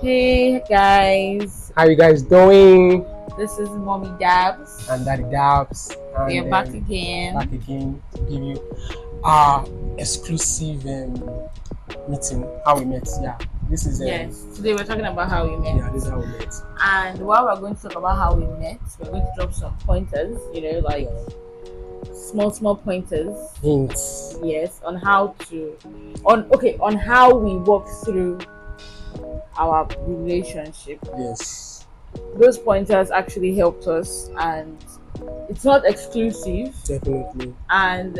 Hey guys, How you guys doing? this is Mommy Dabs. And Daddy Dabs. And We are back again. Back again to give you our exclusive meeting. How we met. Yeah. This is yes. Today we're talking about how we met. Yeah, this is how we met. And while we're going to talk about how we met, we're going to drop some pointers. Like small pointers. Hints. Yes, on how we walk through our relationship. Yes. Those pointers actually helped us, and it's not exclusive. Definitely. And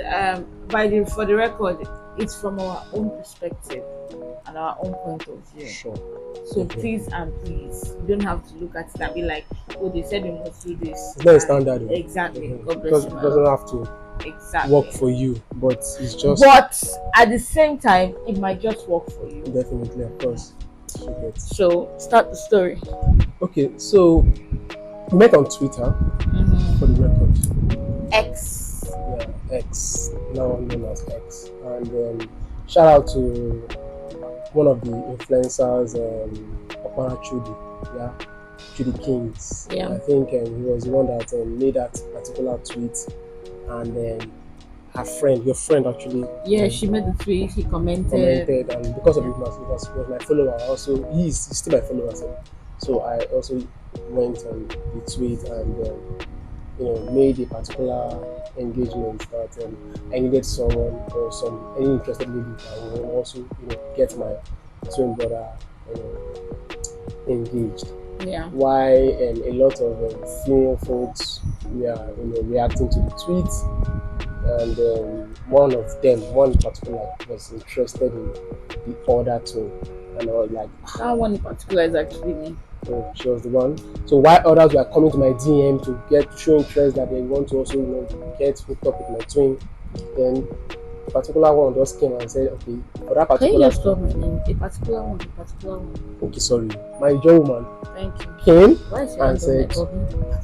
for the record, it's from our own perspective and our own point of view. Sure. So please, you don't have to look at it and be like, oh, they said we must do this. It's not a standard. Exactly. Mm-hmm. God bless you. It doesn't have to work for you, but it's just. But at the same time, it might just work for you. Definitely, of course. So start the story. Okay, so we met on Twitter, for the record. X. Yeah, X, now known as X. And shout out to one of the influencers, Opara Chudi Kings. Yeah. I think he was the one that made that particular tweet, and then your friend actually. Yeah, she made the tweet. He commented, and because of it, was my follower. Also, he's still my follower. So I also went on the tweet and made a particular engagement that I needed someone or any interested lady that will also get my twin brother engaged. Yeah. Why a lot of female folks were reacting to the tweet. And one in particular, was interested in the other two, and I was like, that one in particular is actually me. So she was the one. So why others were coming to my DM to show interest that they want to also get hooked up with my twin, then a particular one just came and said, okay, for that particular. Can you just stop my name? A particular one. Okay, sorry. My young woman. Thank you. Came and said,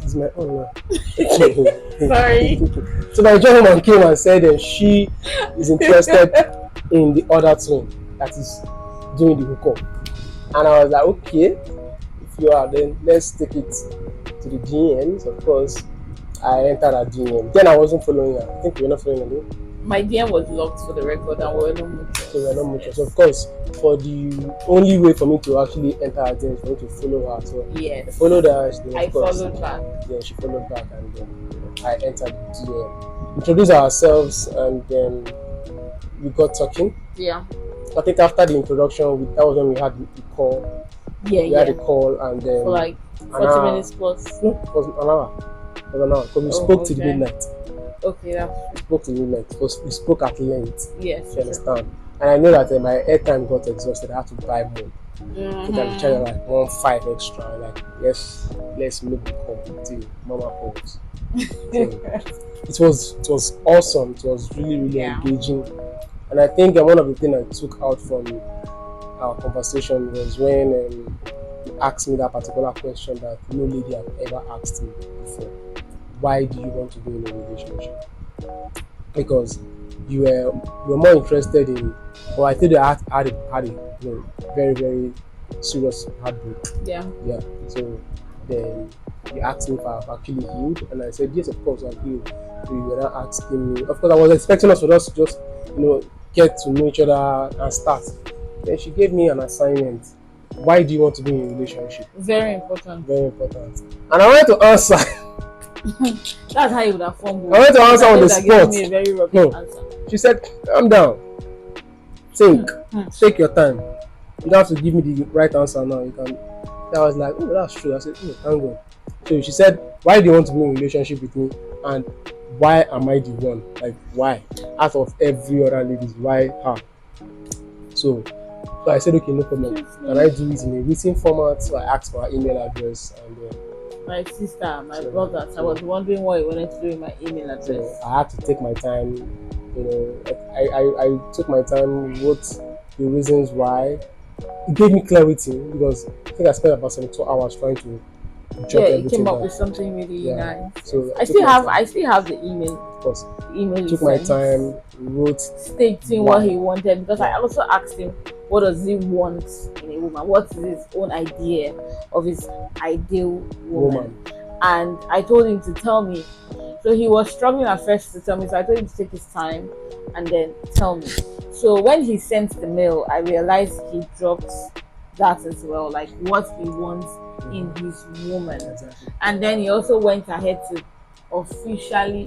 "It's my honor." Sorry. So my young woman came and said that she is interested in the other twin that is doing the hookup, and I was like, okay, if you are, then let's take it to the DMs. Of course, I entered a DM. Then I wasn't following her. I think we were not following her. My DM was locked for the record, and we were not mutual. So we were not mutual. So of course, for the only way for me to actually enter her DM is for me to follow her. So yes. I followed her. I followed back. Yeah, she followed back, and then I entered the DM, introduced ourselves, and then we got talking. Yeah. I think after the introduction, that was when we had the call. Yeah, we had a call, and then for like 40 minutes plus. No, it was an hour. It was an hour because we spoke to the midnight. Okay, we spoke to midnight because we spoke at length. Yes. You understand? And I know that my airtime got exhausted. I had to buy more. I think I charged like 1.5 extra. Like let's make the call till Mama calls. So it was awesome. It was really engaging. And I think one of the things I took out from our conversation was when you asked me that particular question that no lady had ever asked me before. Why do you want to be in a relationship? Because you were more interested in, or I think I had a very, very serious heartbreak. Yeah. Yeah. So then you asked me if I've actually healed, and I said yes, of course I've healed. So you were not asking me. Of course, I was expecting us to just get to know each other and start. Then she gave me an assignment. Why do you want to be in a relationship? Very important. Very important. And I wanted to answer. That's how you would have formed. I wanted to answer on the spot. Me a very rubbish answer. She said, calm down. Think. Take your time. You don't have to give me the right answer now. You can. I was like, oh, that's true. I said, oh, thank God. So she said, why do you want to be in a relationship with me? And why am I the one? Like, why? Out of every other ladies, why her? So I said, okay, no problem. Can I do it in a written format? So I asked for her email address and my sister, my brothers. I was wondering what you wanted to do with my email address. So I had to take my time. I took my time, wrote the reasons why. It gave me clarity because I think I spent about 72 hours trying to jot everything. It came up with something really nice. So I still have the email. Of course. The email. Took my time, wrote stating what he wanted, because I also asked him what does he want in a woman? What is his own idea of his ideal woman? And I told him to tell me. So he was struggling at first to tell me, so I told him to take his time and then tell me. So when he sent the mail, I realized he dropped that as well, like what he wants in his woman. Exactly. And then he also went ahead to officially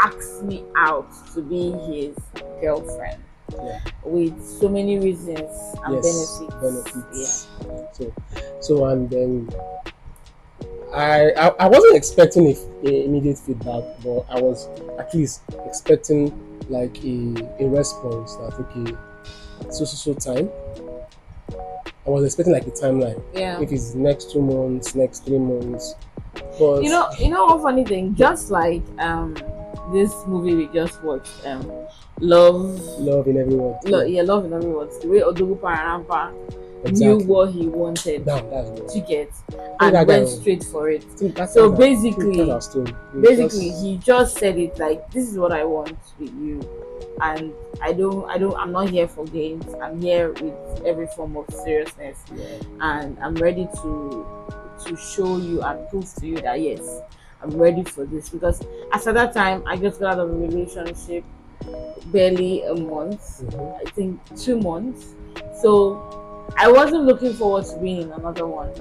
ask me out to be his girlfriend. Yeah. With so many reasons and benefits. Yeah. So and then I wasn't expecting a immediate feedback, but I was at least expecting like a response that okay, so time. I was expecting like a timeline. Yeah. If it's next 2 months, next 3 months. But you know one funny thing, just like this movie we just watched, Love in Every Word. Love in Every Word. The way Odogu Pararampa Exactly. knew what he wanted Damn, that's to get that and guy went was- straight for it. That's So our basically, story. he just said it like, this is what I want with you, and I'm not here for games. I'm here with every form of seriousness, and I'm ready to show you and prove to you that yes, I'm ready for this. Because after that time, I just got out of a relationship barely a month, I think 2 months. So I wasn't looking forward to being in another one.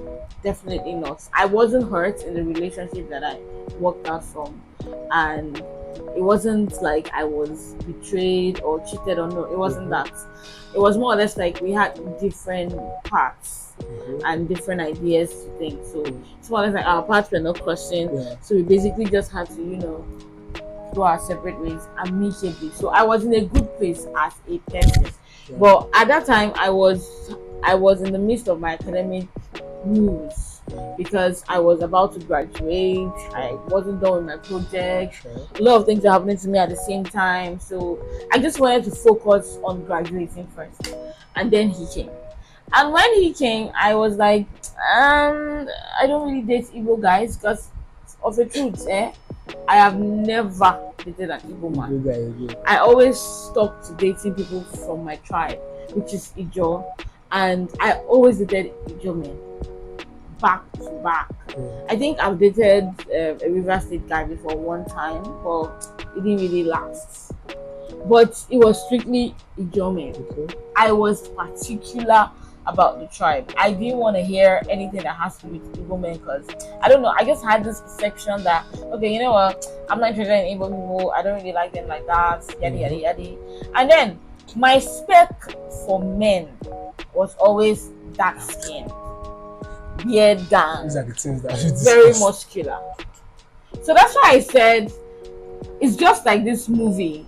Definitely not. I wasn't hurt in the relationship that I walked out from, and it wasn't like I was betrayed or cheated or no. It wasn't that. It was more or less like we had different paths and different ideas to think. So it's more or less like our paths were not crossing. Yeah. So we basically just had to, go our separate ways amicably. So I was in a good place as a person. Yeah. But at that time, I was in the midst of my academic moves because I was about to graduate. I wasn't done with my project. A lot of things were happening to me at the same time. So I just wanted to focus on graduating first. And then he came. And when he came, I was like, I don't really date Igbo guys because of the truth, I have never dated an Igbo man. I always stuck to dating people from my tribe, which is Ijo, and I always dated Ijo men, back to back. I think I've dated a River State guy before one time, but it didn't really last. But it was strictly Ijo men. I was particular about the tribe. I didn't want to hear anything that has to do with Igbo men because I don't know. I just had this perception that okay, you know what? I'm not interested in Igbo people. I don't really like them like that. Yada yada yada. And then my spec for men was always dark skin, beard gang, These are the things that very muscular. So that's why I said it's just like this movie,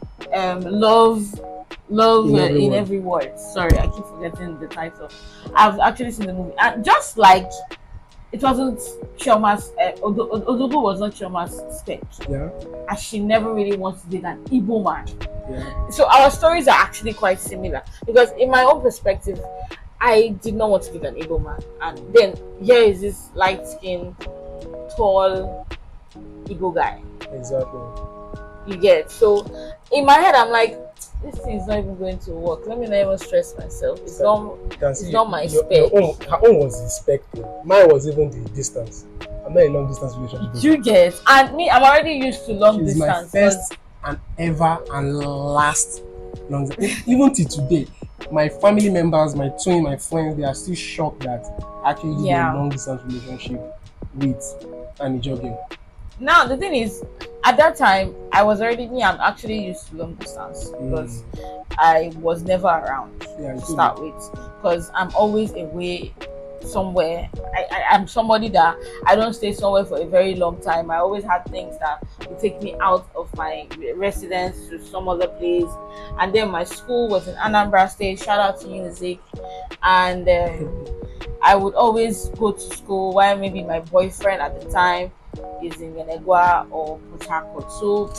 Love in Every Word. Sorry, I keep forgetting the title. I've actually seen the movie, and just like it wasn't Chioma's, Odogu was not Chioma's spec. Yeah. And she never really wants to date an Igbo man. Yeah. So our stories are actually quite similar because in my own perspective, I did not want to date an Igbo man, and then here is this light-skinned, tall Igbo guy. Exactly. You get. So in my head, I'm like, this thing is not even going to work. Let me not even stress myself. It's not my spec. Her own was the spec thing. Mine was even the distance. I'm not a long distance relationship. You get. And me, I'm already used to long She's distance. my first and ever and last long distance. Even till today, my family members, my twin, my friends, they are still shocked that I actually did a long distance relationship with an Ijo girl. Now the thing is, at that time I'm actually used to long distance because I was never around to start with, because I'm always away somewhere. I'm somebody that I don't stay somewhere for a very long time. I always had things that would take me out of my residence to some other place. And then my school was in Anambra State. Shout out to Unizik. And I would always go to school while maybe my boyfriend at the time is in Yenegua or Port Harcourt. So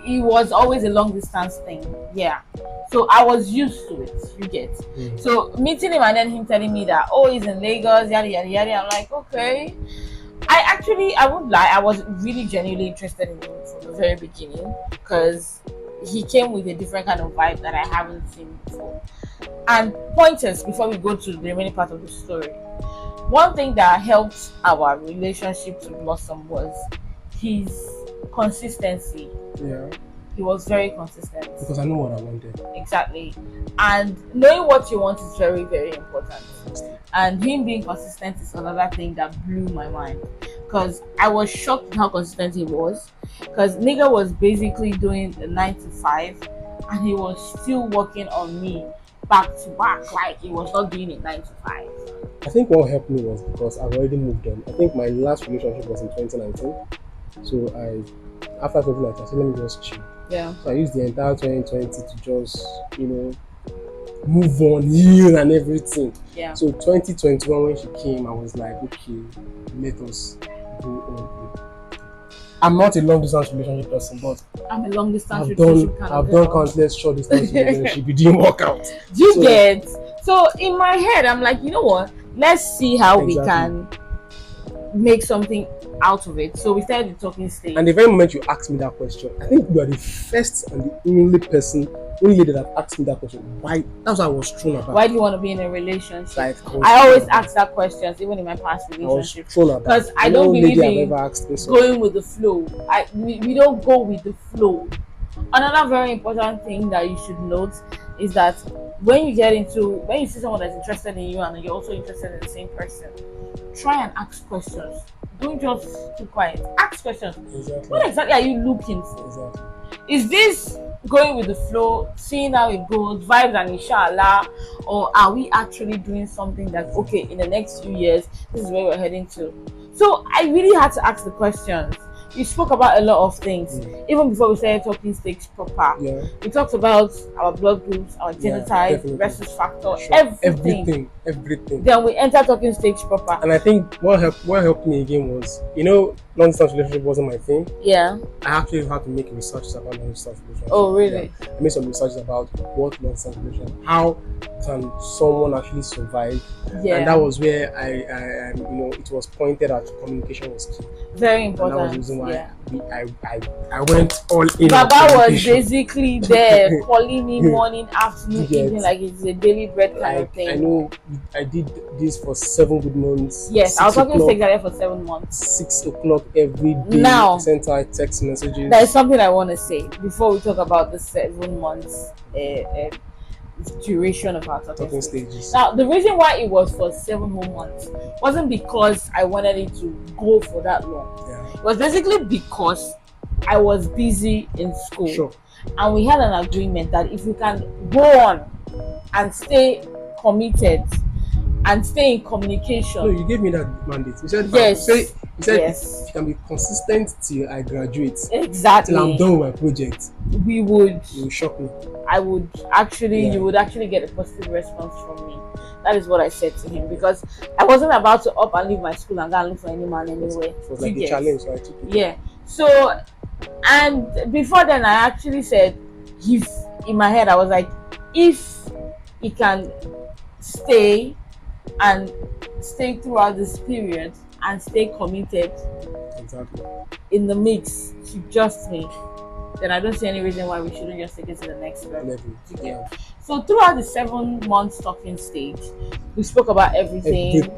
it was always a long distance thing. Yeah. So I was used to it, you get. So meeting him and then him telling me that, oh, he's in Lagos, yada yada yada. I'm like, okay. I won't lie, I was really genuinely interested in him from the very beginning because he came with a different kind of vibe that I haven't seen before. And pointers before we go to the remaining part of the story. One thing that helped our relationship to blossom was his consistency. Yeah. He was very consistent. Because I know what I wanted. Exactly. And knowing what you want is very, very important. And him being consistent is another thing that blew my mind. Because I was shocked at how consistent he was. Because nigga was basically doing a 9 to 5 and he was still working on me back to back. Like he was not doing it 9 to 5. I think what helped me was because I've already moved on. I think my last relationship was in 2019. So after 2019, I said, let me just chill. Yeah. So I used the entire 2020 to just, move on, heal and everything. Yeah. So 2021 when she came, I was like, okay, let us go on. I'm not a long distance relationship person, but I'm a long distance I've relationship done countless short distance relationship. It didn't work out. Do you get? So in my head, I'm like, you know what? Let's see how we can make something out of it. So we started the talking stage. And the very moment you asked me that question, I think you are the first and the only lady that asked me that question. Why? That's what I was thrown about. Why do you want to be in a relationship? Like, I always ask that question, even in my past relationship. Because I don't believe in going with the flow. We don't go with the flow. Another very important thing that you should note is that when you see someone that's interested in you and you're also interested in the same person, try and ask questions. Don't just keep quiet. Ask questions. Exactly. What exactly are you looking for? Exactly. Is this going with the flow, seeing how it goes, vibes and inshallah, or are we actually doing something that, okay, in the next few years, this is where we're heading to? So I really had to ask the questions. You spoke about a lot of things, even before we started talking stage proper. Yeah. We talked about our blood groups, our genotype, rhesus factor, everything. Then we entered talking stage proper. And I think what helped me again was, long distance relationship wasn't my thing. Yeah. I actually had to make research about long distance relationship. Oh, really? Yeah. I made some research about what long distance relationship, how can someone actually survive. Yeah. And that was where I it was pointed out communication was key. Very important. And that was the reason why I went all in. Baba was basically there calling me morning, afternoon, evening, like it's a daily bread kind of thing. I know I did this for 7 good months. Yes, I was talking to Gary for 7 months. 6 o'clock every day. Now, I sent her text messages. There is something I want to say before we talk about the 7 months duration of our talking stages. Now, the reason why it was for 7 whole months wasn't because I wanted it to go for that long. Yeah. It was basically because I was busy in school. Sure. And we had an agreement that if we can go on and stay committed and stay in communication. No, you gave me that mandate. You said yes. You said yes. If you can be consistent till I graduate. Exactly. Till I'm done with my project. You would shock me. I would actually you would actually get a positive response from me. That is what I said to him, because I wasn't about to up and leave my school and go and look for any man anyway. It was like a challenge, so I took it. Yeah. So, and before then I actually said, if in my head I was like, if he can stay and stay throughout this period and stay committed in the mix to just me, then I don't see any reason why we shouldn't just take it to the next level. Yeah. So throughout the 7 months talking stage, we spoke about everything.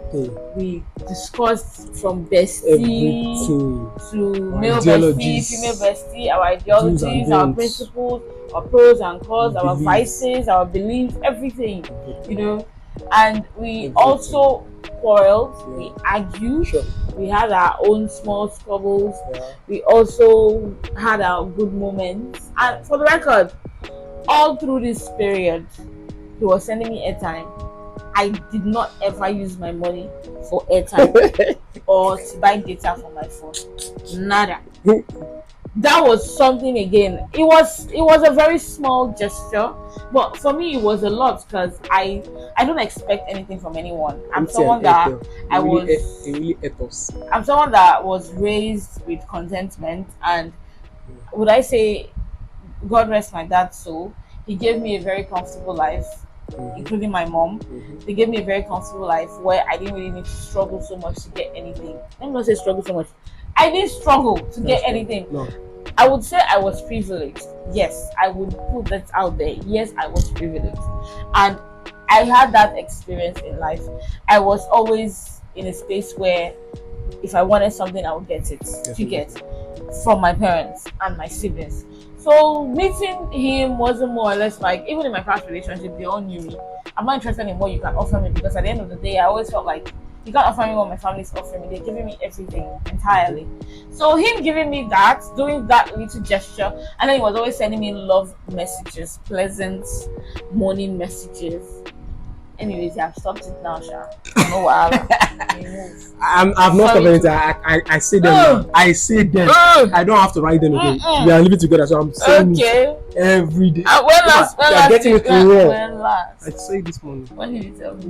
We discussed from bestie to male bestie, female bestie, our ideologies, our principles, our pros and cons, our vices, our beliefs, everything, And we also quarreled, we argued, we had our own small squabbles, we also had our good moments. And for the record, all through this period, he was sending me airtime. I did not ever use my money for airtime or to buy data for my phone. Nada. That was something again. It was a very small gesture, but for me it was a lot, because I don't expect anything from anyone. I'm someone that I'm someone that was raised with contentment, and would I say, God rest my dad's soul, he gave me a very comfortable life, including my mom. They gave me a very comfortable life where I didn't really need to struggle so much to get anything. Let me not say struggle so much. I didn't struggle to get anything. No. I would say I was privileged. Yes, I would put that out there. Yes, I was privileged. And I had that experience in life. I was always in a space where if I wanted something, I would get it. To get from my parents and my siblings. So meeting him wasn't more or less like, even in my past relationship, they all knew me. I'm not interested in what you can offer me, because at the end of the day, I always felt like you can't offer me what my family's offering me. They're giving me everything entirely. So him giving me that, doing that little gesture, and then he was always sending me love messages, pleasant morning messages. Anyways, I've stopped it now, Sha. No wahala. I've not stopped anything. I say them. I say them. I don't have to write them again. We are living together, so I'm saying it every day. When last? When you are last? getting it wrong. When last? I say this morning. When did you tell me?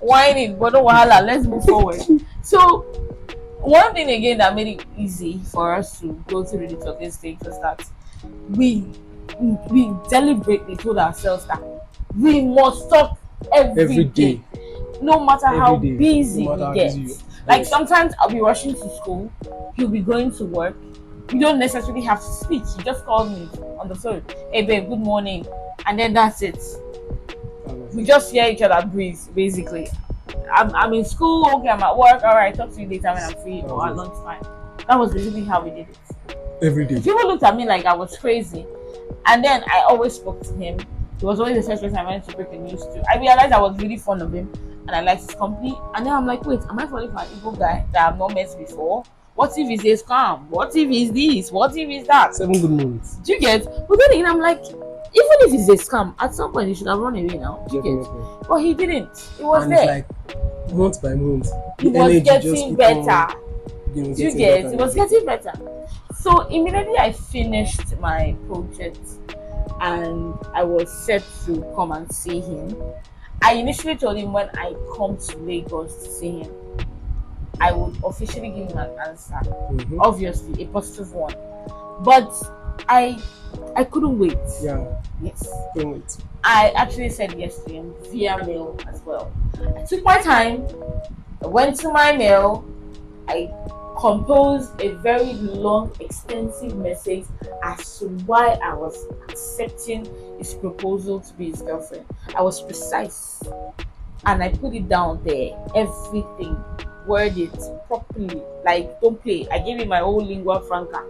Whining, but no wahala. Let's move forward. So, one thing again that made it easy for us to go through the talking stage was that we deliberately told ourselves that we must talk every day. No matter how busy we get. Like sometimes I'll be rushing to school, he'll be going to work. We don't necessarily have to speak. He just called me on the phone. Hey babe, good morning. And then that's it. We just hear each other breathe, basically. I'm in school, okay, I'm at work, alright, talk to you later when I'm free or at lunchtime. That was basically how we did it. Every day. People looked at me like I was crazy. And then I always spoke to him. He was always the first person I wanted to break the news to. I realized I was really fond of him and I liked his company. And then I'm like, wait, am I falling for an evil guy that I've not met before? What if he's a scam? What if he's this? What if he's that? 7 good months. Do you get? But then again, I'm like, even if he's a scam, at some point he should have run away now. Do you get? But he didn't. He was and there. It's like month by month. It was getting better. Do you get? It was getting better. So immediately I finished my project and I was set to come and see him. I initially told him when I come to Lagos to see him, I would officially give him an answer. Obviously, a positive one. But I couldn't wait. Yeah. Yes. Couldn't wait. I actually said yes to him via mail as well. I took my time. I went to my mail. I composed a very long, extensive message as to why I was accepting his proposal to be his girlfriend. I was precise and I put it down there, everything, worded properly, like don't play. I gave him my whole lingua franca,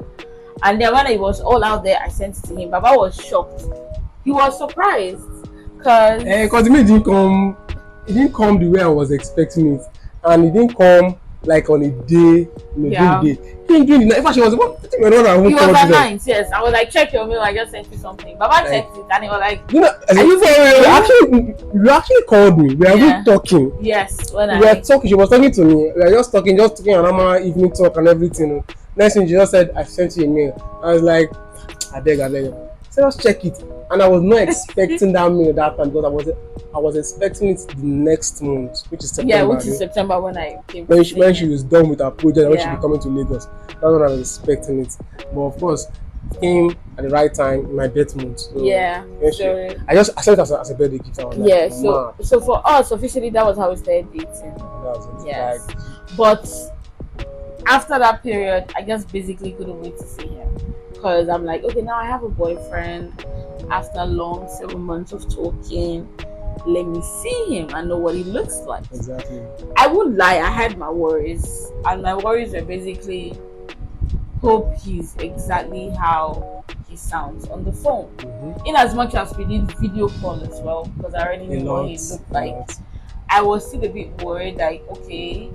and then when it was all out there, I sent it to him. Baba was shocked. He was surprised because it didn't come. It didn't come the way I was expecting it, and it didn't come like on a day, day. He didn't do it. In fact, she was what? He was at 9. Yes, I was like, check your mail. I just sent you something. Baba checked it, and he was like, you actually called me. We were talking. Yes, we were talking. She was talking to me. We were just talking a normal evening talk and everything. Next thing she just said, I sent you a mail. I was like, I beg. So let's check it. And I was not expecting that mail that time because I was expecting it the next month, which is September. Yeah, which is September when I came. When she was done with her project, when she was coming to Lagos, that's when I was expecting it. But of course, it came at the right time in my birth month. So I sent it as a birthday gift. I was like, so for us officially that was how we started dating. That was it. Yes, but after that period, I just basically couldn't wait to see him because I'm like, okay, now I have a boyfriend. After long 7 months of talking, let me see him and know what he looks like. Exactly. I won't lie, I had my worries, and my worries were basically hope he's exactly how he sounds on the phone. In as much as we did video call as well, because I already knew what he looked like. I was still a bit worried, like, okay,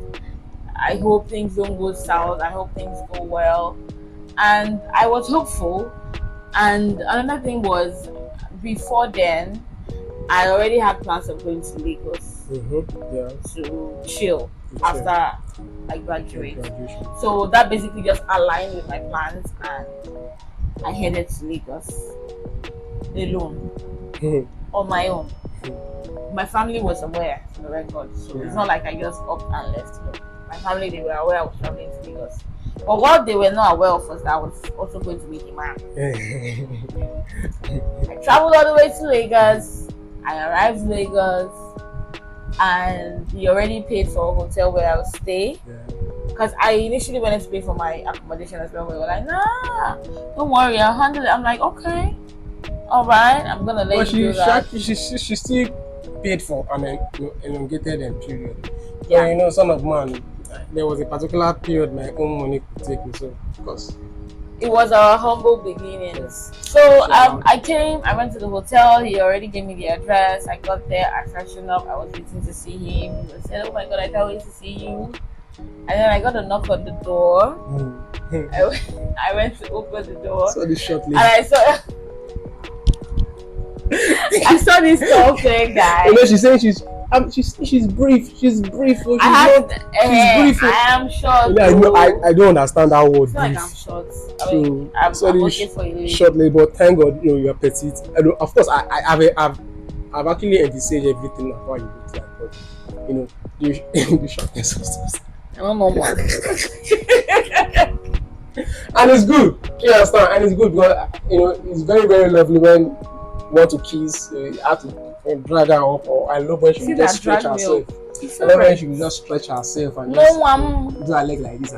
I hope things don't go south, I hope things go well. And I was hopeful. And another thing was, before then, I already had plans of going to Lagos to chill after I graduate. So that basically just aligned with my plans, and I headed to Lagos alone, on my own. My family was aware, for the record, so it's not like I just up and left. My family, they were aware I was traveling to Lagos. But what they were not aware of was that I was also going to meet a man. I traveled all the way to Lagos. I arrived in Lagos, and he already paid for a hotel where I would stay. because I initially wanted to pay for my accommodation as well. We were like, nah, don't worry, I'll handle it. I'm like, okay, all right, I'm gonna let But you do that. she still paid for an elongated period. Yeah. So you know, son of man, there was a particular period my own money could take me. So of course, It was our humble beginnings. So I came, I went to the hotel. He already gave me the address. I got there, I freshened up. I was waiting to see him. He said, "Oh my God, I can't wait to see you." And then I got a knock on the door. I went to open the door. So this shortly. And I saw this tall fair guy. You know, she's saying she's brief. She's brief. Oh, she's brief. I am short. Yeah, I don't understand that word. It's not like I'm short. I mean, I'm okay for you. Shortly, but thank God, you know, you're petite. Of course, I've actually envisaged everything of how you look like, but you know, the shortness was just. I'm not normal. And it's good. You understand? And it's good because you know it's very, very lovely when you want to kiss. You have to drag her up, or I love when she will just stretch herself. I love when she will just stretch herself and just do her leg like this.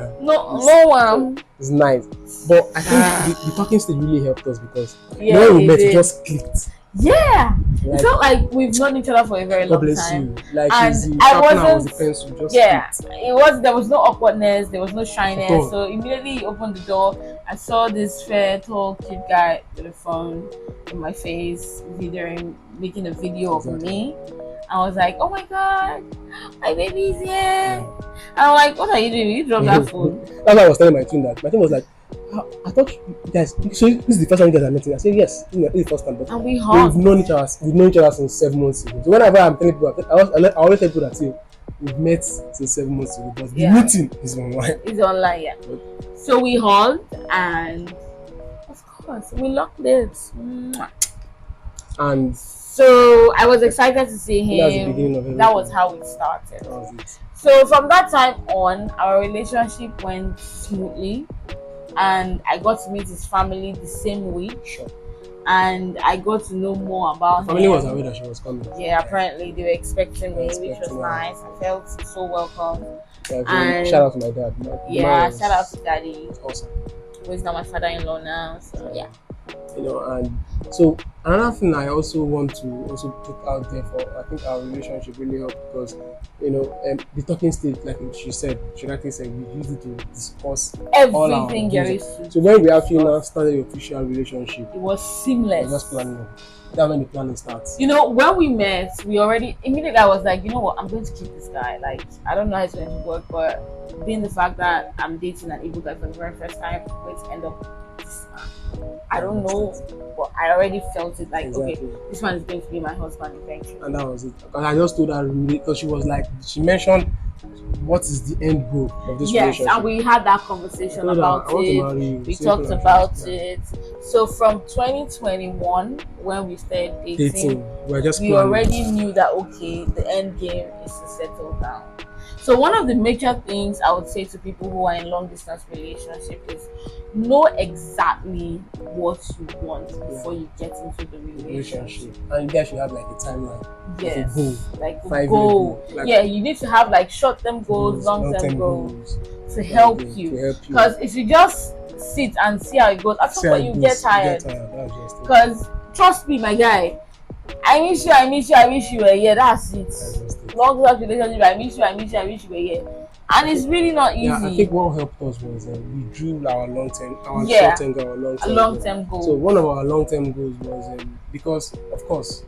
It's nice. But I think the talking stage really helped us because when we met, it just clicked. Yeah, it felt like we've known each other for a very long time. You. Like and I wasn't. The pencil, just it was. There was no awkwardness. There was no shyness. So immediately he opened the door. I saw this fair, tall, cute guy with a phone in my face, making a video of me. I was like, "Oh my God, my baby's here!" Yeah. I'm like, "What are you doing? You dropped that phone." That's what I was telling my twin that. My twin was like, I thought you guys. So this is the first time you guys are meeting. I said yes, this is the first time. But and we hugged. We've known each other since 7 months ago. So whenever I'm telling people, I always tell people that we've met since 7 months ago. But the meeting is online. It's online, yeah. So we hugged and of course we locked lips. And so I was excited to see him. That was how it started. That was it. So from that time on, our relationship went smoothly. And I got to meet his family the same week. Sure. And I got to know more about him. Family was aware that she was coming. Yeah, apparently they were expecting me, which was nice. I felt so welcome. Yeah, and shout out to my dad. Shout out to Daddy. Awesome. Who is now my father-in-law now. So yeah. You know, and so another thing I also want to also put out there for, I think our relationship really helped because, you know, the talking stage, like she said, we used it to discuss everything there is. So when we actually now started the official relationship, it was seamless. It was just planning. That's when the planning starts. You know, when we met, immediately I was like, you know what, I'm going to keep this guy. Like, I don't know how it's going to work, but being the fact that I'm dating an Igbo guy for the very first time, I'm going to end up this man. I don't know, but I already felt it like, okay, this one is going to be my husband eventually. And that was it. Because I just told her because she mentioned what is the end goal of this relationship. Yes, and we had that conversation about it. We talked about it. So from 2021, when we started dating, we already knew that, okay, the end game is to settle down. So one of the major things I would say to people who are in long distance relationship is know exactly what you want before you get into the relationship. And you guys should have like a timeline. Yes. Like a goal. You need to have like short-term goals, long-term goals to help you. Because if you just sit and see how it goes, at some point you get tired. Because trust me, my guy, I miss you were here. That's it. Long term relationship, I miss you were here. And it's really not easy. Yeah, I think what helped us was we drew our short-term goal, our long-term goal. So one of our long-term goals was because, of course,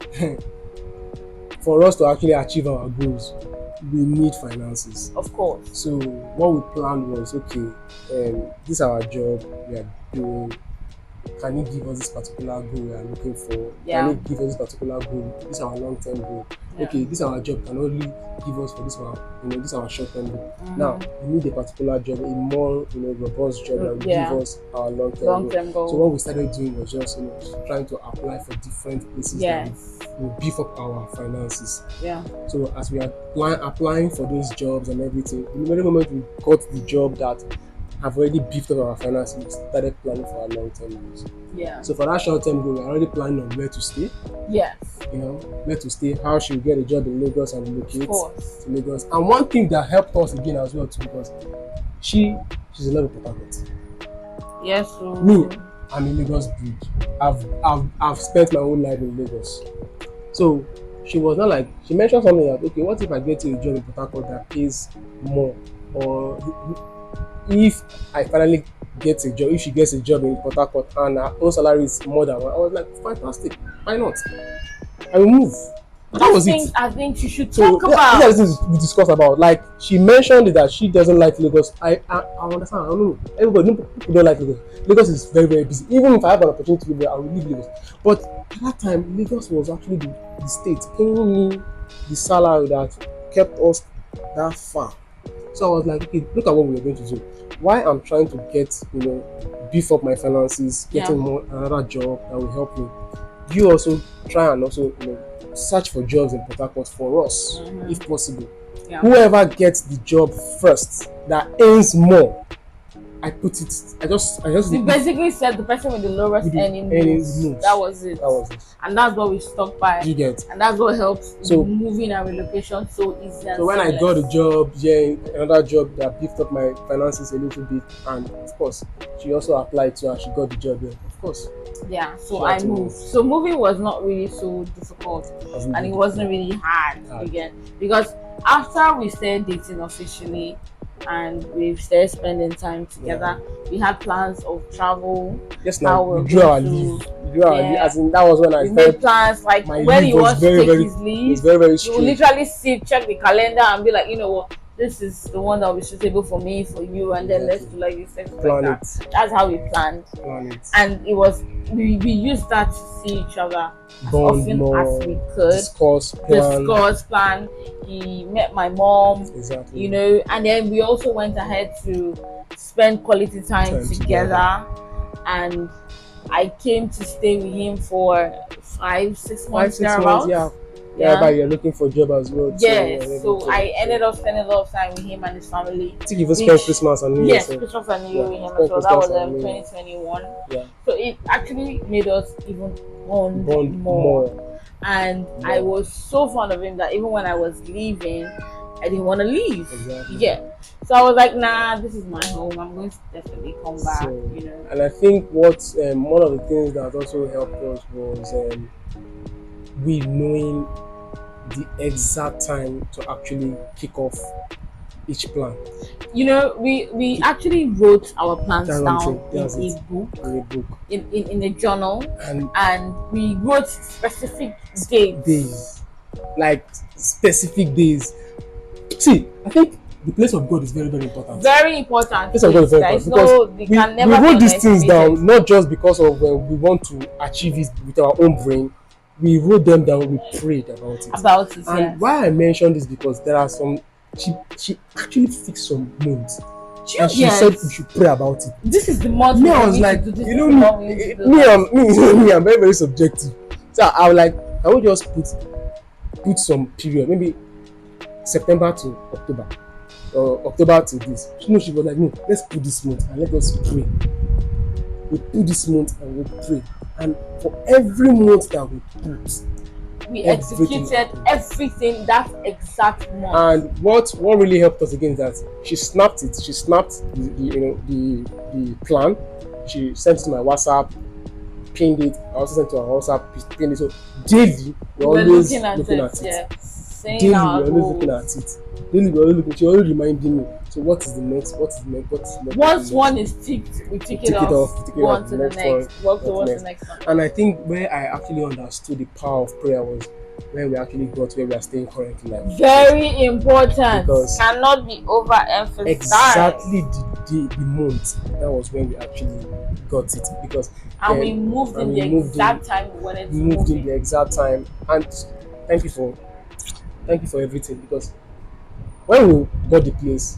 for us to actually achieve our goals, we need finances. Of course. So what we planned was, okay, this is our job we are doing. Can you give us this particular goal we are looking for? Yeah. Can you give us this particular goal? This is our long-term goal. Yeah. Okay, this is our job. Can only give us for this one. This is our short-term goal. Mm-hmm. Now we need a particular job, a more robust job that will give us our long-term goal. So what we started doing was just trying to apply for different places. Yes. That beef up our finances. Yeah. So as we are applying for those jobs and everything, in the very moment we got the job that have already beefed up our finances, we started planning for our long-term goals. Yeah. So for that short-term goal, we're already planning on where to stay. Yes. Where to stay, how she will get a job in Lagos and relocate to Lagos. And one thing that helped us again as well too, because she's in love with Port Harcourt. Yes. So Me, I'm a Lagos bridge. I've spent my whole life in Lagos. So she was not like, she mentioned something like, okay, what if I get you a job in Port Harcourt that pays more, or if I finally get a job, if she gets a job in Port Harcourt and her own salary is more than one, I was like, fantastic, why not? I will move. That was it. I think you should So talk about. these are the things we discussed about. Like, she mentioned that she doesn't like Lagos. I understand. I don't know. Everybody, people don't like Lagos. Lagos is very, very busy. Even if I have an opportunity to live there, I will leave Lagos. But at that time, Lagos was actually the state paying me the salary that kept us that far. So I was like, okay, look at what we are going to do. Why I'm trying to get, beef up my finances, getting more another job that will help me. You also try and also, search for jobs in Port Harcourt for us, if possible. Yeah. Whoever gets the job first that earns more, I just We basically said the person with the lowest With the earning earnings moves. moves. That was it. that was it. And that's what we stuck by. Do you get? And that's what helps So- moving and relocation so easy. And So when I seamless. got a job, another job that beefed up my finances a little bit, and of course, she also applied to her. She got the job there, of course. Yeah, so She I had to moved. move. So moving was not really so difficult, and it wasn't really hard again, because after we started dating officially and we started spending time together, we had plans of travel. Yes, how now we're we drew our going to- leave. We drew our leave. Yeah. As in, that was when I We made started. plans like My when leave he was wants to very, take very- his It was leave. very, very You will strict. literally check the calendar and be like, you know what, this is the one that will be suitable for me, for you, and then let's do like this, let's do Plan like that. That's how we planned, Plan it. and it was we used that to see each other as Bond often more, as we could. discuss, plan. Plan. He met my mom, Exactly. and then we also went ahead to spend quality time together. And I came to stay with him for 5-6 months. 5-6 months, yeah. But you're looking for a job as well. Yes, so I ended up spending a lot of time with him and his family. I think you even spent Christmas and New Year. Yes, so- Christmas and New Year with him spent as well. That was Christmas and New Year. 2021. Yeah. So it actually made us even bond more. And I was so fond of him that even when I was leaving, I didn't want to leave. Exactly. Yeah. So I was like, nah, this is my home. I'm going to definitely come back, So- you know. And I think what one of the things that also helped us was we knowing the exact time to actually kick off each plan You know, we actually wrote our plans That's what I'm down saying. That's in it. a book, in a book. in a journal, And and we wrote specific dates. days, like specific days. See, I think the place of God is very, very important. Very important. Place of God is very There's important they because can we never wrote be these things underestimated. down not just because of when we want to achieve it with our own brain. We wrote them down. We prayed about it. About it, And yes. why I mentioned this because there are some. She actually fixed some months. And she Yes. said we should pray about it. This is the month. Me, we I was need like, to do this. you is know, the month we need to do me, that. me, I'm very, very subjective. So I was like, I would just put some period, maybe September to October, or October to this. She was like, no, let's put this month and let us pray. We put this month and we pray. And for every month that we put, We everything executed happened. everything that exact month. And what really helped us again is that she snapped it. She snapped the plan. She sent it to my WhatsApp, pinned it. I also sent it to her WhatsApp, pinned it. So daily, we're always looking at it. Yeah. Saying Daily, our we're always looking goals. at it. Daily, we're always looking. She always reminding me. So what is the next? What is the next? What is the next? Once one is ticked, we tick it off. Tick it Go off, on to the next next. one, Work towards the next. next one. And I think where I actually understood the power of prayer was when we actually got where we are staying currently. Like Very important. Because Cannot be overemphasized. exactly the month that was when we actually got it, because And then- we moved in and the we moved exact time we wanted to we moved move in the exact time. And thank you for everything, because when we got the place,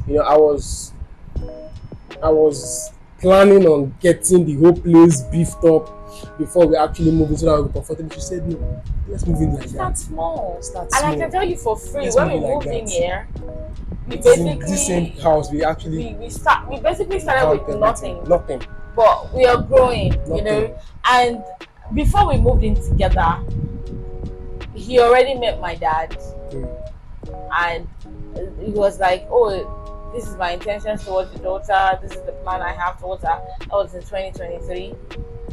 I was planning on getting the whole place beefed up before we actually moved into that comfortable. She said no, let's move in like Start that. small. Start And I small. can tell you for free, Let's when move we it like moved in that. here, we It's in this same basically house we actually we basically started had with everything. nothing, but we are growing, Nothing. And before we moved in together, he already met my dad, Mm. and he was like, "Oh, this is my intentions towards the daughter. This is the plan I have towards her. That was in 2023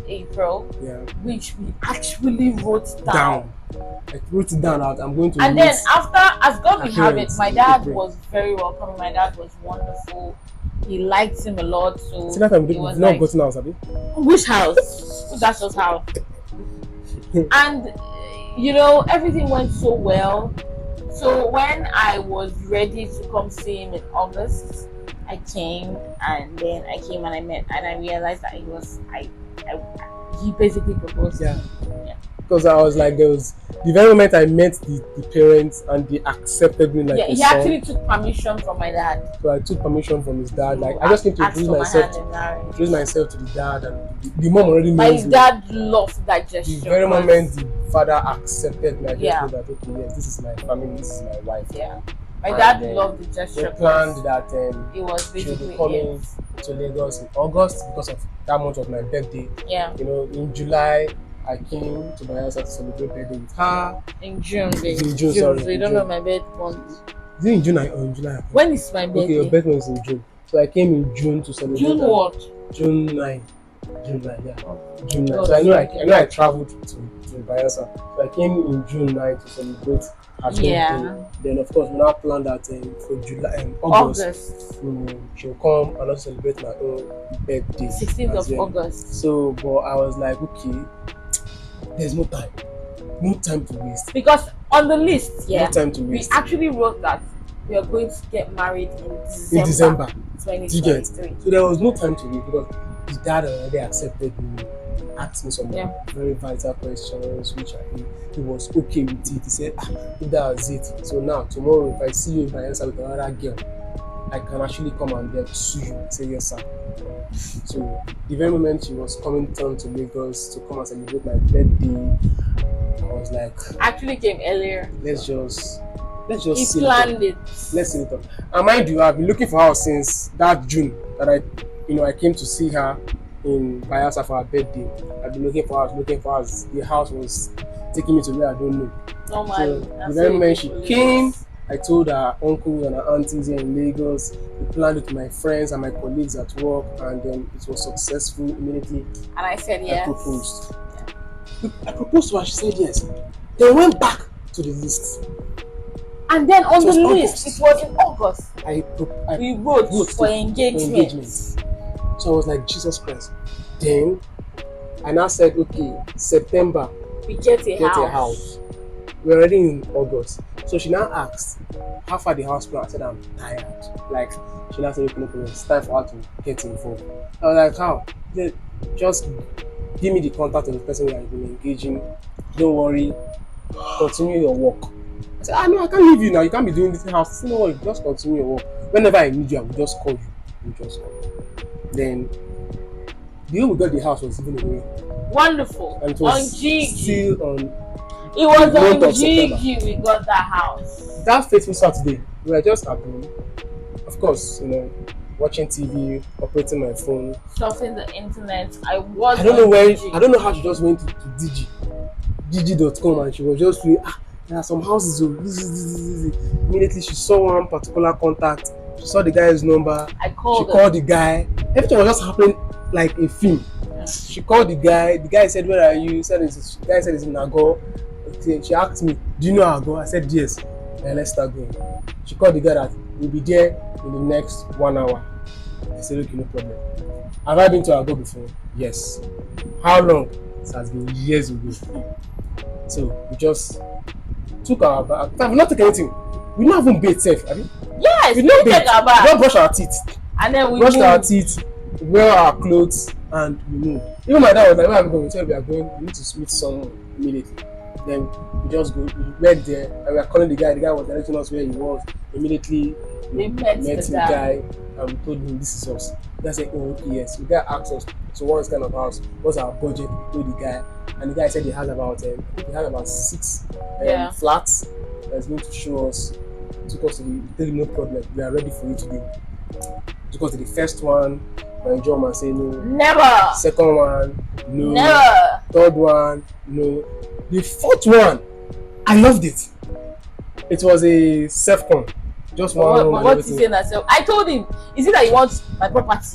April, Yeah. which we actually wrote down. I wrote it down out. I'm going to And meet then after, as God will have it, parents my in dad April. was very welcoming. My dad was wonderful. He liked him a lot. So See that time he we've was not like, gotten out, Abi? which house? That's just how. And everything went so well. So when I was ready to come see him in August, I came, and then I came and I met, and I realized that he basically proposed. Yeah. Yeah. Because I was like, there was the very moment I met the parents and they accepted me like Yeah, a he son. actually took permission from my dad. So I took permission from his dad. to Like I just came to ask introduce for my myself hand in marriage. introduce myself to the dad, and the mom already My knows me. dad loved that The gesture. very because- moment the father accepted me, I just Yeah. knew that okay, yes, this is my family, this is my wife. Yeah, my And dad then loved the We gesture. planned that It was she would basically be coming it. to Lagos in August because of that month of my birthday. Yeah, In July I came to Bayelsa to celebrate birthday with her. in June. Babe. In June, sorry, So you in don't June. know my birth month. Is it in June or in July? When is my birthday? Okay, your birthday is in June. So I came in June to celebrate. June her. what? June 9. June 9, yeah. June 9. Oh, So I know okay. I traveled to Bayelsa. So I came in June 9 to celebrate her Yeah. birthday. Then of course we now planned that for July August. August. She'll come and also celebrate my own birthday. 16th as of well. August. So but I was like, okay, there's no time. No time to waste. Because on the list, No time to we waste. actually wrote that we are going to get married in In December. 2023. So there was no time to wait because his dad already accepted me, asked me some Yeah. very vital questions, which he was okay with it. He said, if that was it. So now, tomorrow, if I see you in Bayelsa with another girl, I can actually come and then sue you and say, yes, sir. So the very moment she was coming down to Lagos to come and celebrate my birthday, I was like, Actually came earlier. let's just He seal it up. planned it. Let's seal it up. And mind you, I've been looking for her since that June that I came to see her in Bayelsa for her birthday. I've been looking for her. The house was taking me to where I don't know. Normally. So that's the very what moment she people came, is. I told her uncles and her aunties here in Lagos. We planned with my friends and my colleagues at work, and then it was successful. Immediately, And I said yes. I proposed. I proposed to her. She said yes. Then went back to the list. And then on It was the August. list, it was in August. I We wrote wrote for to- engagement. So I was like, Jesus Christ. Then I now said, okay, September, We get a get house. a house. We're already in August. So she now asked, how far the house plan? I said, I'm tired. Like, she now said, okay, no problem. It's time for her to get involved. I was like, how? She said, just give me the contact of the person we have been engaging. Don't worry. Continue your work. I said, no, I can't leave you now. You can't be doing this in the house. No worry, just continue your work. Whenever I need you, I will just call you. You just call. Then the way we got the house was even away. Wonderful. And it On was Gigi. still on It was the month on of September. Gigi we got that house. That fateful Saturday. We were just at home. Of course, watching TV, operating my phone. Surfing the internet. I was I don't know on where, Gigi. I don't know how she just went to Digi, Digi.com, and she was just saying, there are some houses. This. Immediately she saw one particular contact. She saw the guy's number. I She called called the guy. Everything was just happening like a film. She called the guy. The guy said, "Where are you?" The guy said, "It's in Nago." She asked me, "Do you know Nago?" I said, "Yes." And let's start going. She called the guy that we'll be there in the next 1 hour. I said, "Okay, no problem." Have I been to Nago before? Yes. How long? It has been years ago. So we just took our bath. We've not taken anything. We not even bathe safe. Have you? Yes, We we not take bathe. our We bath. don't brush our teeth. And then we Brush our moved. teeth, wear our clothes, and we move. Even my dad was like, "Where are we going?" We said, "We are going. We need to meet someone immediately." Then we just go. We went there, and we were calling the guy. The guy was directing us where he was. Immediately, We met the the guy, and we told him, "This is us." The guy said, "Oh, okay, yes." The guy asked us, "So what's kind of house? What's our budget?" We told the guy, and the guy said he has about 6 Yeah. flats that's going to show us. Took us to the. We told him, "No problem. We are ready for you today." Took us to the first one. My John man say no. Never. Second one, no. Never. Third one, no. The fourth one, I loved it. It was a self-con. Just one room But and what he everything. said myself, I told him, is it that he wants my property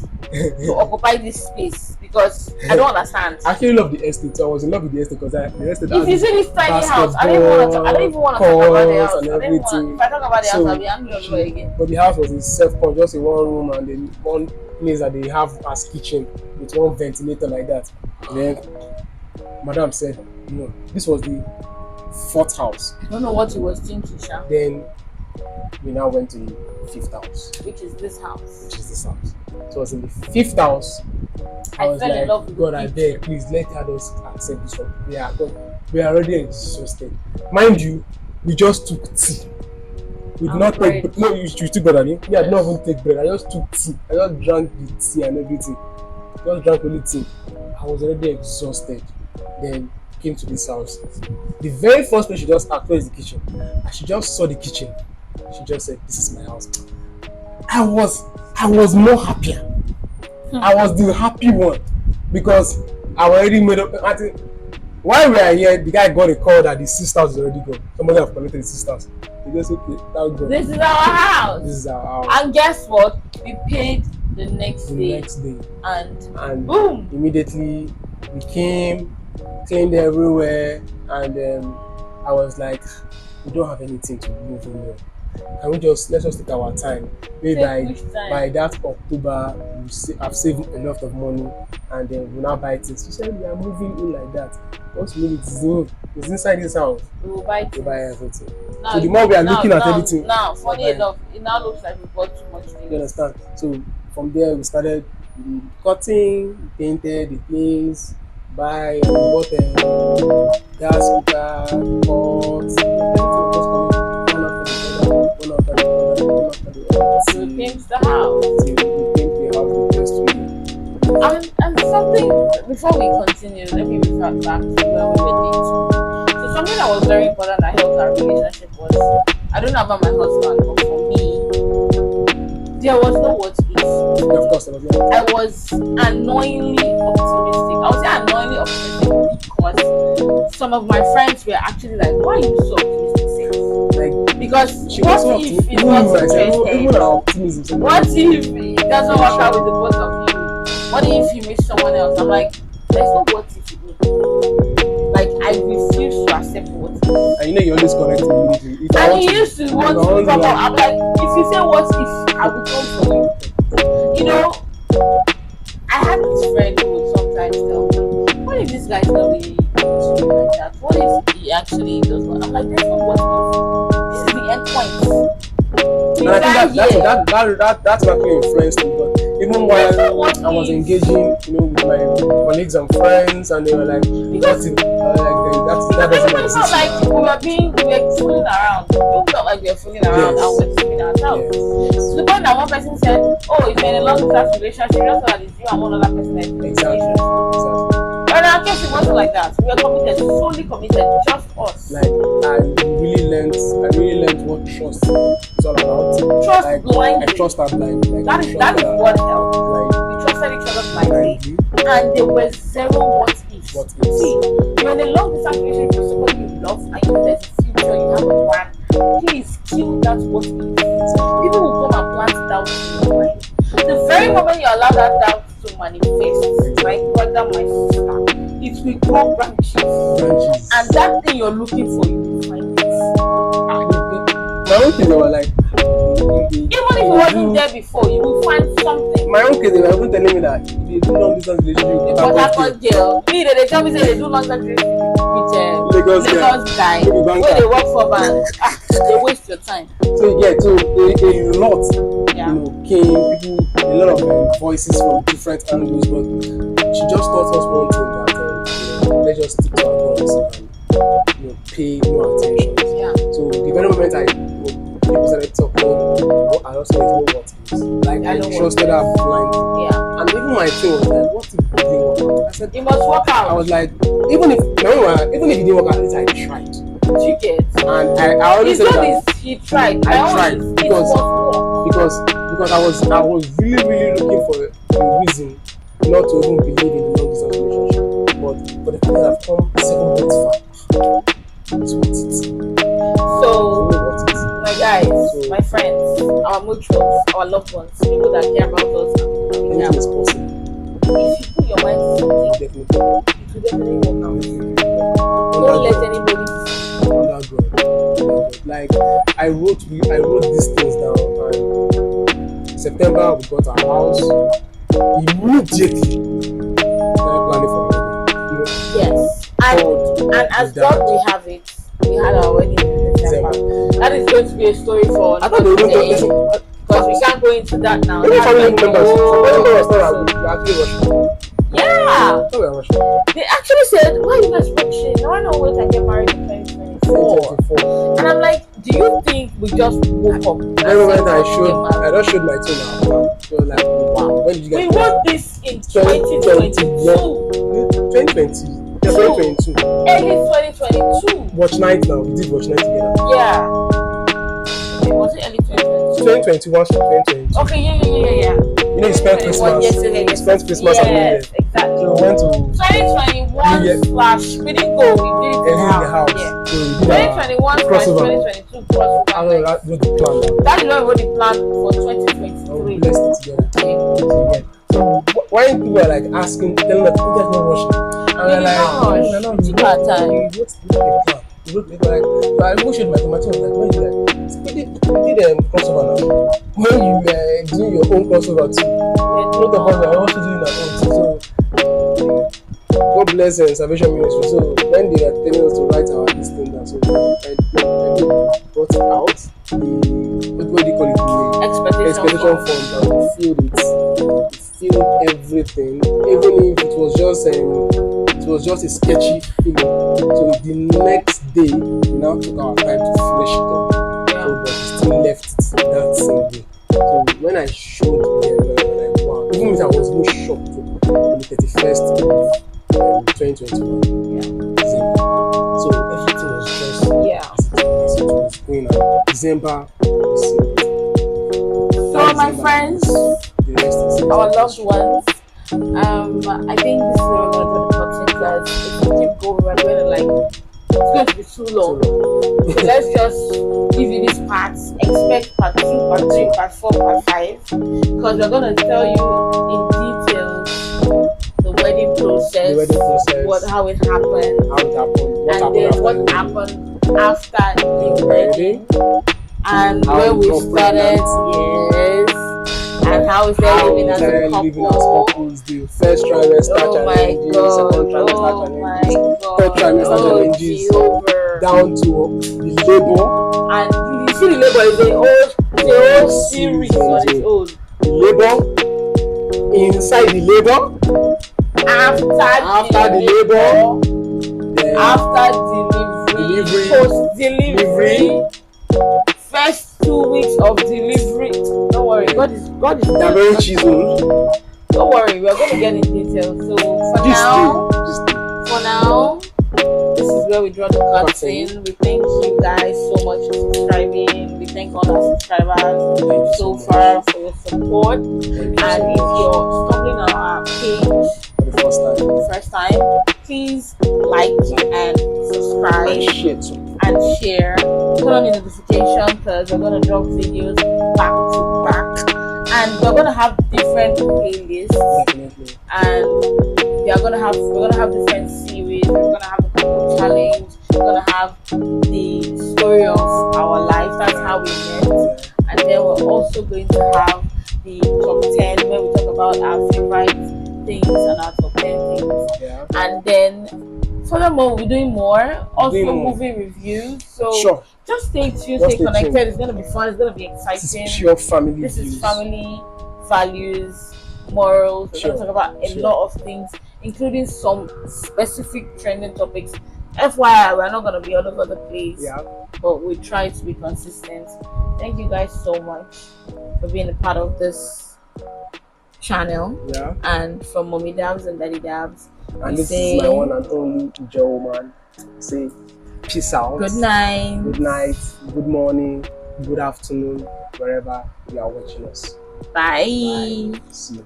to occupy this space? Because I don't understand. I actually love the estate. So I was in love with the estate because the estate If you has see this tiny house, basketball, I don't even want to talk about the house. courts and I don't even want. everything. If I talk about the house, So I'll be angry all over again. but the house was in self-con, just in one room and then one place that they have as kitchen with one ventilator like that. And then Madam said, no, this was the fourth house. I don't know what he was thinking, Sha, Then we now went to the fifth house, which is this house. which is this house. So I was in the fifth house. I was fell in like, love with God, the I kitchen. beg, please let us accept this one. We are already exhausted. Mind you, we just took tea. We did And not bread. take. No, you took bread, Abi. Yeah, I did not even take bread. I just took tea. I just drank the tea and everything. Just drank only tea. I was already exhausted. Then came to this house. The very first place she just asked, where is the kitchen? And she just saw the kitchen. She just said, "This is my house." I was more happier. I was the happy one because I already made up. I think while we are here, the guy got a call that the sisters is already gone. Somebody have collected the sisters. He just said, "Okay, that's gone. This is our house. This is our house." And guess what? We paid the next The day, next day, and boom. immediately we came, cleaned everywhere, and I was like, "We don't have anything to move in here. Can we let's just take our time? Maybe Take which time? by that October, I've saved a lot of money, and then we'll now buy things." She said, "We are moving in like that. Once we move it's inside this house. We will buy We things. buy everything." Now, So the more we are looking at everything, Now, funny we buy. enough, it now looks like we bought too much You things. understand? So from there we started cutting, painted the place, buy bought gas cooker, pots, everything was just coming one after the other, one after the other, So we paint the house. till we paint the house the best way. And something, before we continue, let me refer back to where we were dating. So something that was very important that helped our relationship was, I don't know about my husband, but for me, there was no what if. Of course, there was no. I was annoyingly optimistic. I would say annoyingly optimistic because some of my friends were actually like, "Why are you so optimistic, sis?" Like Because she what was not if optimistic. it's not Even interested? our optimism. What if it doesn't work out with the both of you? What if you meet someone else? I'm like, there's no what if with me. Like, I refuse to accept what if. And you know you always correct me immediately. If I And want he to- used to if want I to want come to- up. I'm like, if you say what if, I will come for you. You know, I had this friend who would sometimes tell me, what if this guy's not really into me like that? What if he actually does not? I'm like, there's no what if. This is the end point. And I think that's actually influenced me. But even while I was engaging, with my colleagues and friends, and they were like, Because "What if?" That doesn't everybody felt exist. like we were fooling around. We felt like we were fooling around Yes. and we're deceiving ourselves. Yes. To the point that one person said, "Oh, if you're in a long distance relationship, you just know that it's you and one other person that's in a Exactly. relationship." But in our case, it wasn't like that. We were committed, solely committed, just us. Like I really learned what trust is all about. Trust Like blindly. I trust her blind. Like That is what helped. Like We trusted each other blindly, blindly. and there were zero what ifs. What ifs. See, you're in a long distance relationship with somebody you love, and you know there's a future, you have a plan. Please kill that what if. People will come and plant doubt in your mind. The very moment you allow that doubt to manifest, my brother, my sister, it will grow branches, Branches. and that thing you're looking for, you will find it. My own kids, they were like, Even if it wasn't there before, you will find something. my own kids, they were even telling me that if they do long distance relationship, But that one girl, me they tell me say they do long distance relationship with Lagos Lagos guy, Maybe banker. where they work for bank. They waste your time. So you get a lot, Yeah. came people, a lot of voices from different angles, but she just taught us one thing that let's just stick to our guns and pay more attention. Yeah. So the very moment people started talking, I also didn't know what it is. Like I know what trusted her blindly, Yeah. and even my thing was like, what if it didn't work out? I said, It must work I out. was like, even if it didn't work out, at least I tried. You get. And I always It's said not that. this he tried. I always- tried it because- must work. Because I was really looking for a reason not to even believe in a long distance relationship. But the fact that I've come 7 months far, it's worth it. So It's worth it. My guys, my friends, our mutuals, our loved ones, people that care about us. Anything is possible. If you put your mind to something, Definitely. it will definitely work out. Don't let anybody Under God. Like I wrote these things down, and September we got our house. Immediately started planning for wedding. yes. And as God we have it. We had our wedding in December. That is going to be a story for I thought they another were day, going because we can't go into that now. Any That's family like members, the whole family members episode. thought I actually rushing. Yeah. Thought we were rushing. They actually said, why are you guys rushing? Now I know wait and get married in 2024. 2024. And I'm like, do you think we just woke up? Then when I just showed my two now. So like, wow, when did you We guys? wrote this in 2022. 2020. Yeah, 2022. Early 2022. Watch night now. We did watch night together. Yeah. Okay, was it early 2022? 2021 to 2022. Okay, yeah. You know, you spent Christmas. Yesterday. Spent Christmas and New Year. Yes, exactly. So we went to 2021 New slash we didn't go, we did it in in the house. Yeah. So we did our 2021 slash crossover. 2022 crossover. I don't know, that was the plan now. That is not what the plan for And we 2023. blessed it together. Okay. So when people were like asking, telling us, you guys not rushing. And we're like, rush. no, Took our time. We wrote the plan. We wrote the plan. So I even showed my tomato. I was like, when you like, we did crossover now. When you do your own crossover too. Both of us are also doing our own too. So God bless Salvation Ministry. So when they are telling us to write our this thing down, so when we brought it out, what do you call it? The expectation form that we filled it. We filled everything, even if it was just a sketchy feeling. So the next day, we now took our time to finish it up. So, but we still left it that same day. So when I showed them, they were like, wow. Even if I was more shocked on the 31st of 2021. December. So everything was just as it was going on. December. So my friends, the rest is our loved ones, I think this is where we're going to put the button, because if we keep going, we're going to like, it's going to be too long. So let's just give you these parts. Expect part 2, part 3, part 4, part 5, because we're going to tell you in details the wedding process, how it happened, and then what happened after the wedding, and where we started, and how we started living as a couple. The first trimester challenges, second trimester challenges, third trimester challenges, down to the labor. And you see, the labor is a whole series on its own. The labor, inside the labor, after the labor, after delivery, post delivery, first 2 weeks of delivery. Don't worry, God is they're very chiseled. Don't worry, we're going to get in detail. So for now, this is where we draw the curtain. We thank you guys so much for subscribing. We thank all our subscribers so far for your support. And if you're stumbling on our page For the first time, please like and subscribe and share. Turn on the notification, because we're going to drop videos back to back. And we're gonna have different playlists. Definitely. And we're gonna have different series. We're gonna have the couple challenge. We're gonna have the story of our life. That's how we met. And then we're also going to have the top 10, where we talk about our favorite things and our top 10 things. Yeah. And then furthermore, we're doing more. Also movie reviews. So just stay tuned, stay connected. It's gonna be fun. It's gonna be exciting. This is pure family. This is family values, morals. We're gonna talk about a lot of things, including some specific trending topics. FYI, we're not gonna be all over the place, but we try to be consistent. Thank you guys so much for being a part of this channel. And from Mommy Dabs and Daddy Dabs, and this is my one and only Joe, man. Say peace out. Good night. Good night. Good morning. Good afternoon. Wherever you are watching us. Bye. See you.